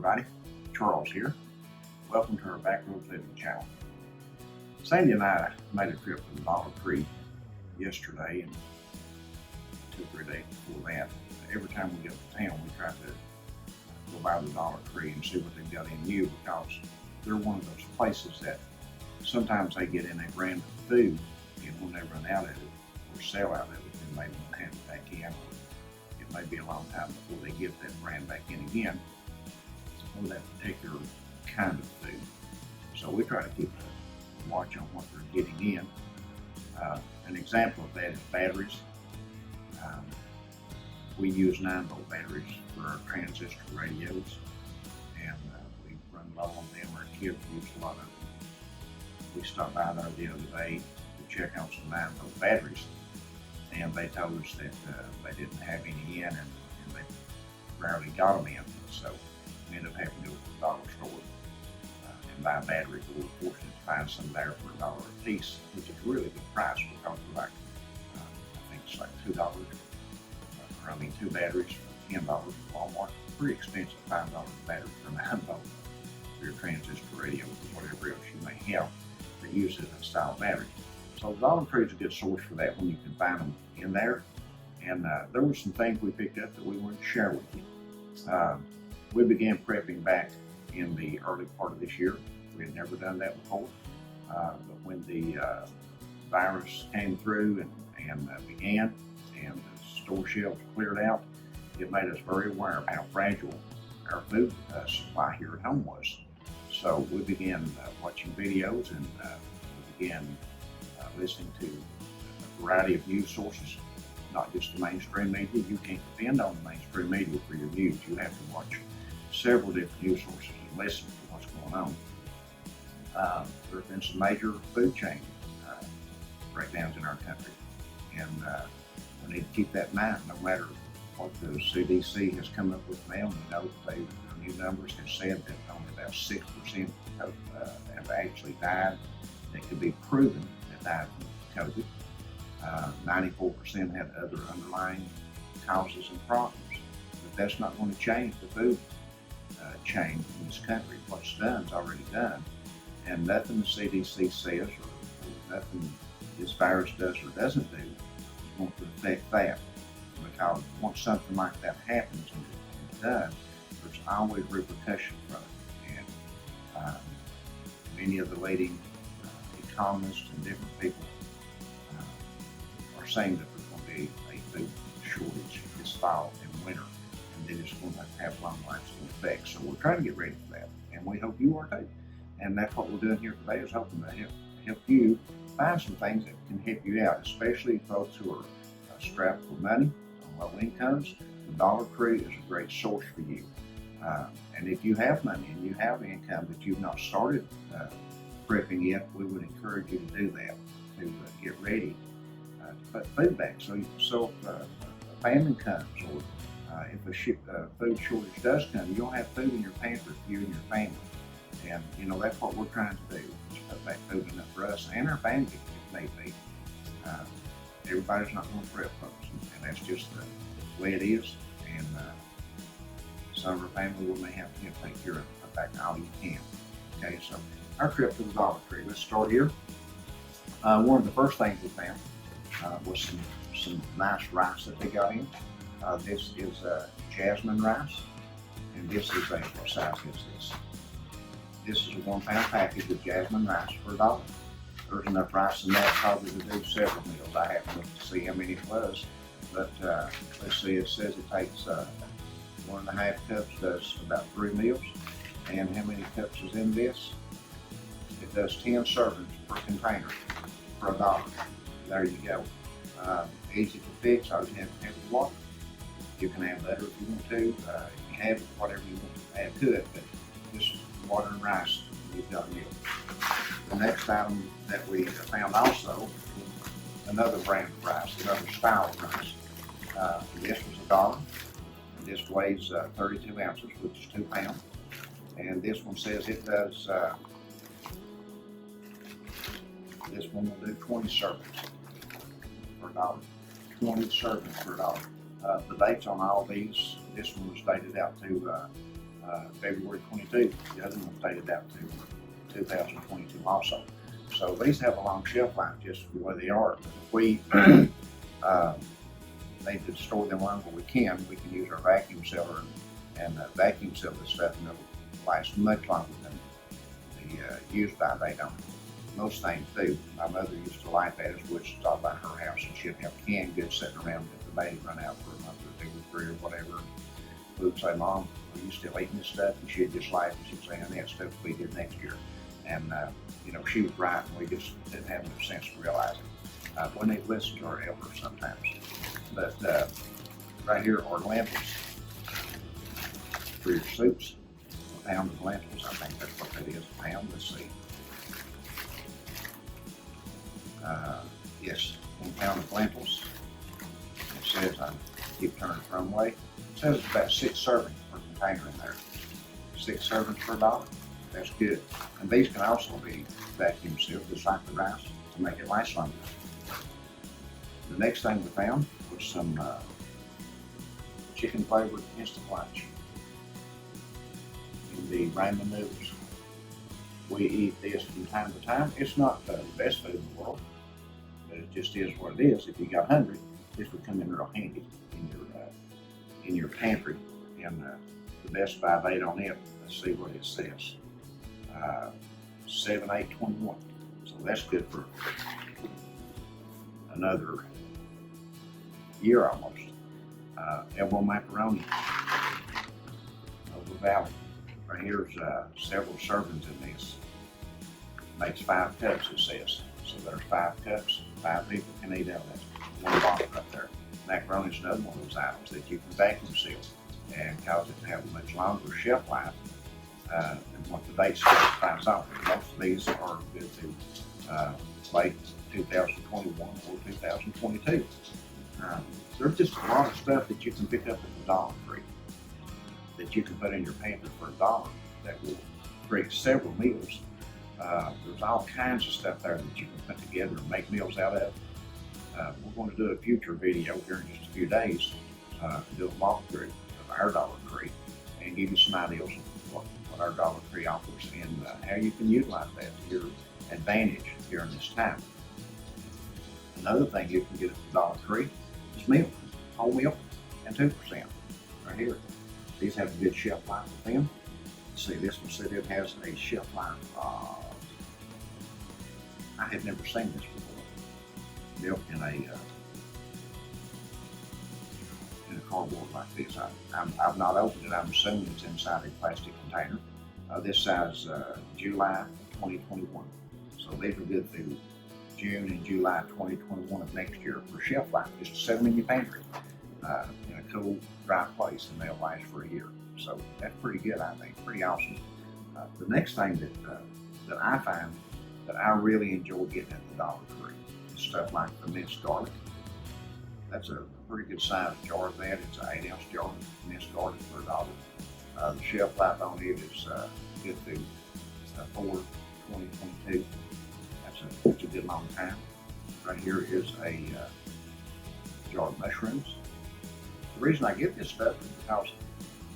everybody, Charles here. Welcome to our Backroads Living channel. Sandy and I made a trip to the Dollar Tree yesterday and 2 or 3 days before that. Every time we go to town, we try to go by the Dollar Tree and see what they've got in new, because they're one of those places that sometimes they get in a brand of food, and when they run out of it or sell out of it, then they won't have it back in. It may be a long time before they get that brand back in again for that particular kind of food. So we try to keep a watch on what they're getting in. An example of that is batteries. We use 9-volt batteries for our transistor radios, and we run low on them. Our kids use a lot of them. We stopped by there the other day to check on some 9-volt batteries, and they told us that they didn't have any in, and they rarely got them in. So we ended up having to go to the dollar store and buy batteries. We were fortunate to find some there for $1 a piece, which is a really good price, because we're like, I think it's like $2. I mean, 2 batteries for $10 at Walmart. Pretty expensive, $5 a battery for 9-volt for your transistor radio or whatever else you may have that uses a style battery. So the Dollar Tree is a good source for that when you can find them in there. And there were some things we picked up that we wanted to share with you. We began prepping back in the early part of this year. We had never done that before. But when the virus came through and began, and the store shelves cleared out, it made us very aware of how fragile our food supply here at home was. So we began watching videos, and we began listening to a variety of news sources, not just the mainstream media. You can't depend on the mainstream media for your news. You have to watch several different news sources and listen to what's going on. There have been some major food chain breakdowns in our country, and we need to keep that in mind. No matter what the CDC has come up with now, we know that their new numbers have said that only about 6% have actually died that could be proven that died from COVID. 94% had other underlying causes and problems. But that's not going to change the food chain in this country. What's done is already done, and nothing the CDC says or nothing this virus does or doesn't do is going to affect that. Because once something like that happens and it's done, there's always repercussions from it. And many of the leading economists and different people are saying that there's going to be a food shortage this fall and winter, and then it's going to have long-lasting effects. So we're trying to get ready for that, and we hope you are too. And that's what we're doing here today, is hoping to help you find some things that can help you out, especially folks who are strapped for money on low incomes. The Dollar Tree is a great source for you. And if you have money and you have income that you've not started prepping yet, we would encourage you to do that, to get ready to put food back. So if a famine comes, or if a food shortage does come, you'll have food in your pantry for you and your family. And that's what we're trying to do, is put back food enough for us and our family if need be. Everybody's not going to prep, folks, and that's just the way it is. And some of our family will may have to take care of it back all you can. Okay, so our trip to the Dollar Tree. Let's start here. One of the first things we found was some nice rice that they got in. This is jasmine rice, and this is what size is this? This is a 1-pound package of jasmine rice for $1. There's enough rice in that probably to do several meals. I haven't looked to see how many it was, but let's see, it says it takes 1.5 cups, does about 3 meals. And how many cups is in this? It does 10 servings per container for $1. There you go. Easy to fix. All you have to have is water. You can add butter if you want to. If you have it, whatever you want to add to it, but just water and rice, you've got a meal. The next item that we found also, another brand of rice, another style of rice. This was $1, and this weighs 32 ounces, which is 2 pounds. And this one says it does, this one will do 20 servings for $1. 20 servings for $1. The dates on all these, this one was dated out to February 22. The other one dated out to 2022 also. So these have a long shelf life just the way they are. If we need to store them longer, we can use our vacuum sealer and vacuum seal this stuff, and it'll last much longer than the used by date on it. Most things do. My mother used to like that, as we'd stop by her house and she'd have canned goods sitting around if the baby run out for a month or 2 or 3 or whatever. We'd say, "Mom, are you still eating this stuff?" And she'd just laugh and she'd say, "And that stuff will be here next year." And she was right, and we just didn't have enough sense to realize it. We need to listen to our elders sometimes. But right here are lentils for your soups. A pound of lentils, I think that's what that is, a pound. Let's see. Yes, 1 pound of lentils. It says, I keep turning the wrong way. It says it's about 6 servings per container in there. 6 servings per $1. That's good. And these can also be vacuum sealed, just like the rice, to make it last longer. The next thing we found was some chicken flavored instant lunch in the ramen noodles. We eat this from time to time. It's not the best food in the world, but it just is what it is. If you got hungry, this would come in real handy in your pantry. And the best by date on it, let's see what it says. 7/8/21. So that's good for another year almost. Elbow macaroni over Valley. Right here's several servings in this. Makes 5 cups, it says. So there's 5 cups. 5 people can eat out of that 1 bottle right there. Macaroni is another one of those items that you can vacuum seal and cause it to have a much longer shelf life than what the date specifies on it. Most of these are good to late 2021 or 2022. There's just a lot of stuff that you can pick up at the Dollar Tree that you can put in your pantry for $1 that will create several meals. There's all kinds of stuff there that you can put together and make meals out of. We're going to do a future video here in just a few days, do a walkthrough of our Dollar Tree and give you some ideas of what our Dollar Tree offers and how you can utilize that to your advantage during this time. Another thing you can get at the Dollar Tree is milk, whole milk, and 2% right here. These have a good shelf life with them. See, this one said it has a shelf life of, I had never seen this before. Milk in a cardboard like this. I've not opened it. I'm assuming it's inside a plastic container. This size July 2021. So these are good through June and July 2021 of next year for shelf life. Just to set them in your pantry in a cool, dry place, and they'll last for a year. So that's pretty good, I think. Pretty awesome. The next thing that I find that I really enjoy getting at the Dollar Tree is stuff like the minced garlic. That's a pretty good size jar of that. It's an 8-ounce jar of minced garlic for $1. The shelf life on it is good through 4/2022. That's a good long time. Right here is a jar of mushrooms. The reason I get this stuff is because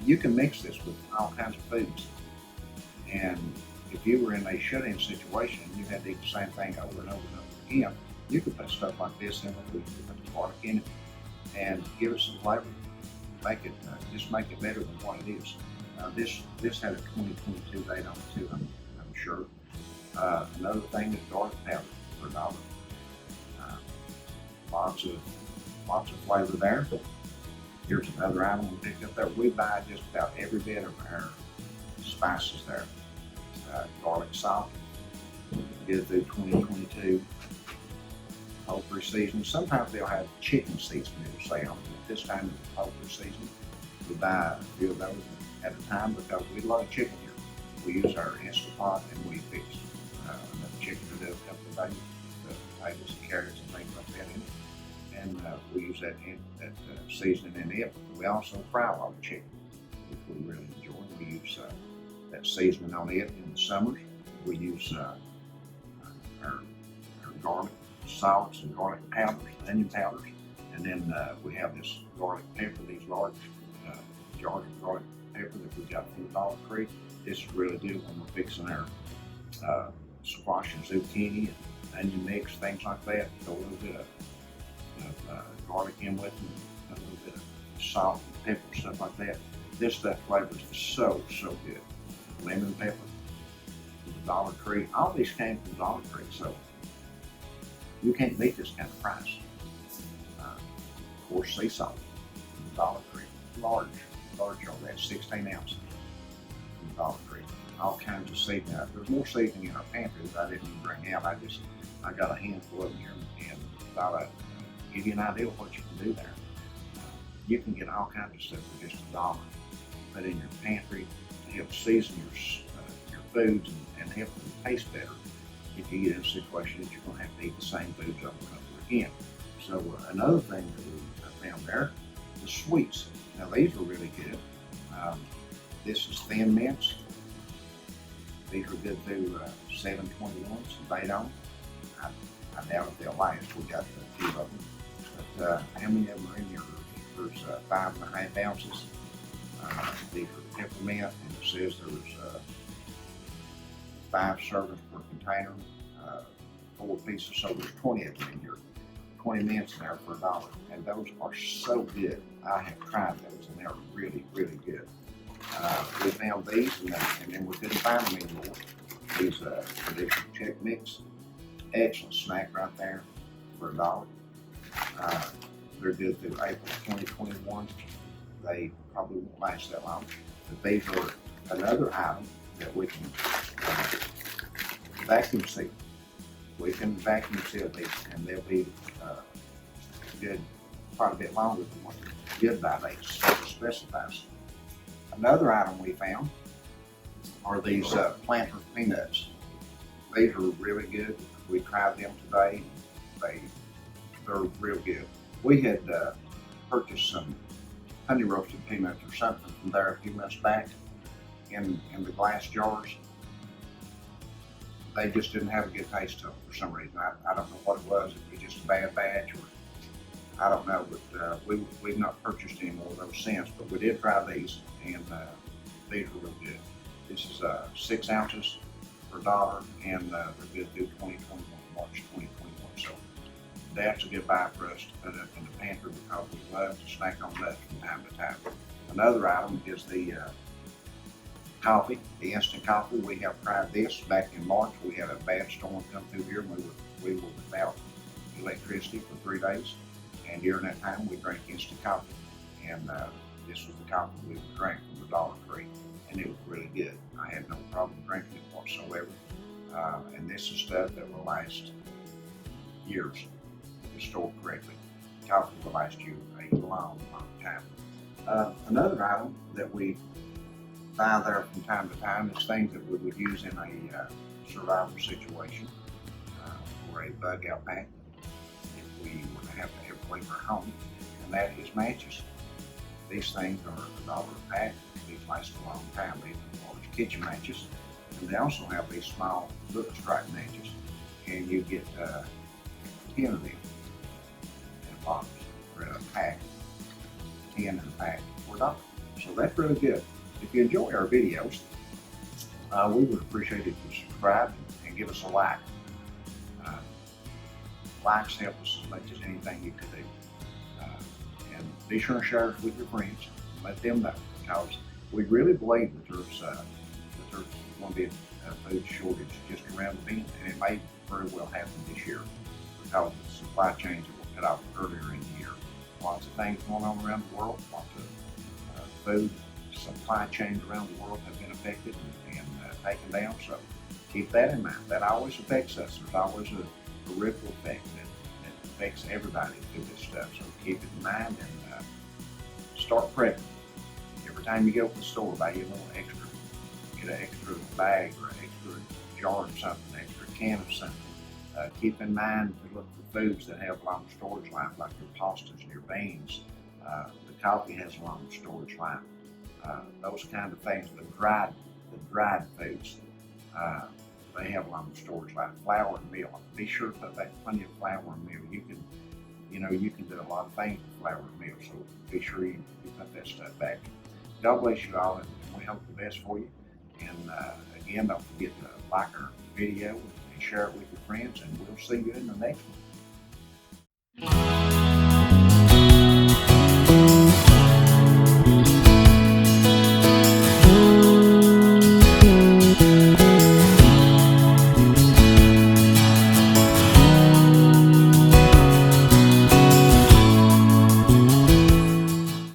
you can mix this with all kinds of foods. And if you were in a shut-in situation and you had to eat the same thing over and over and over again, you could put stuff like this in it. You could put the garlic in it and give it some flavor. Make it just make it better than what it is. This had a 2022 date on it too, I'm sure. Another thing is garlic powder for $1. Lots of flavor there. Here's another item we picked up there. We buy just about every bit of our spices there. Garlic salt, good through 2022. Poultry seasoning. Sometimes they'll have chicken seasoning, it'll say on it. This time it's poultry seasoning. We buy a few of those at a time because we love chicken here. We use our Instapot and we fix enough chicken to do a couple of days, the potatoes and carrots and things like that in it. And we use that seasoning in it. We also fry a lot of chicken, which we really enjoy. We use that seasoning on it in the summers. We use our garlic salts and garlic powders, onion powders, and then we have this garlic pepper, these large jars of garlic pepper that we got from the Dollar Tree. This is really good when we're fixing our squash and zucchini and onion mix, things like that. Throw a little bit of garlic in with them, a little bit of salt and pepper, stuff like that. This stuff flavors so good. Lemon pepper from the Dollar Tree. All these came from the Dollar Tree, so you can't beat this kind of price. Of course, sea salt from the Dollar Tree. Large jar, that's 16 ounces from the Dollar Tree. All kinds of seasoning. There's more seasoning in our pantry that I didn't even bring out. I got a handful of them here and thought I'd give you an idea of what you can do there. You can get all kinds of stuff for just $1. Put in your pantry to help season your foods and help them taste better if you get in a situation that you're going to have to eat the same foods over and over again. So another thing that we found there, the sweets. Now these are really good. This is Thin Mints. These are good through 721s, they don't. I doubt if they'll last. We got a few of them. But how many of them are in here? There's 5.5 ounces. These are peppermint, and it says there's 5 servings per container, 4 pieces, so there's 20 of them in here. 20 mints in there for $1, and those are so good. I have tried those, and they're really good. We found these, and then we couldn't find them anymore. These traditional Chex Mix, excellent snack right there for $1. They're good through April 2021. They probably won't last that long. But these are another item that we can vacuum seal. We can vacuum seal these, and they'll be good quite a bit longer than what the Goodbye dates specifies. Another item we found are these Planters peanuts. These are really good. We tried them today. They're real good. We had purchased some honey roasted peanuts or something from there a few months back in the glass jars. They just didn't have a good taste to them for some reason. I don't know what it was. It was just a bad batch, or I don't know. But we've not purchased any more of those since. But we did try these, and these are real good. This is 6 ounces for $1, and they're good through 2021, March 2021. So that's a good buy for us to put up in the pantry because we love to snack on that from time to time. Another item is the coffee, the instant coffee. We have tried this back in March. We had a bad storm come through here, and we were without electricity for 3 days. And during that time, we drank instant coffee. And this was the coffee we drank from the Dollar Tree, and it was really good. I had no problem drinking it whatsoever. And this is stuff that will last years if stored correctly. Coffee will last you a long time. Another item that we buy there from time to time is things that we would use in a survival situation or a bug out pack if we were to have to leave our home, and that is matches. These things are $1 a pack. These last a long time. These are large kitchen matches, and they also have these small little stripe matches, and you get 10 of them in a box or in a pack. 10 in a pack for $1. So that's really good. If you enjoy our videos, we would appreciate if you subscribe and give us a like. Likes help us as much as anything you could do. And be sure to share us with your friends and let them know, because we really believe that there's going to be a food shortage just around the bend, and it may very well happen this year because of the supply chains that were cut off earlier in the year. Lots of things going on around the world. Lots of food supply chains around the world have been affected and taken down. So keep that in mind. That always affects us. There's always a ripple effect that affects everybody through this stuff. So keep it in mind and start prepping. Every time you go to the store, buy you a little extra. Get an extra bag or an extra jar of something, an extra can of something. Keep in mind to look for foods that have long storage life, like your pastas and your beans. The coffee has a long storage life. Those kind of things, the dried foods, they have long storage life. Flour and meal. Be sure to put back plenty of flour and meal. You can do a lot of things with flour and meal, so be sure you put that stuff back. God bless you all, and we hope the best for you. And again, don't forget to like our video and share it with your friends, and we'll see you in the next one.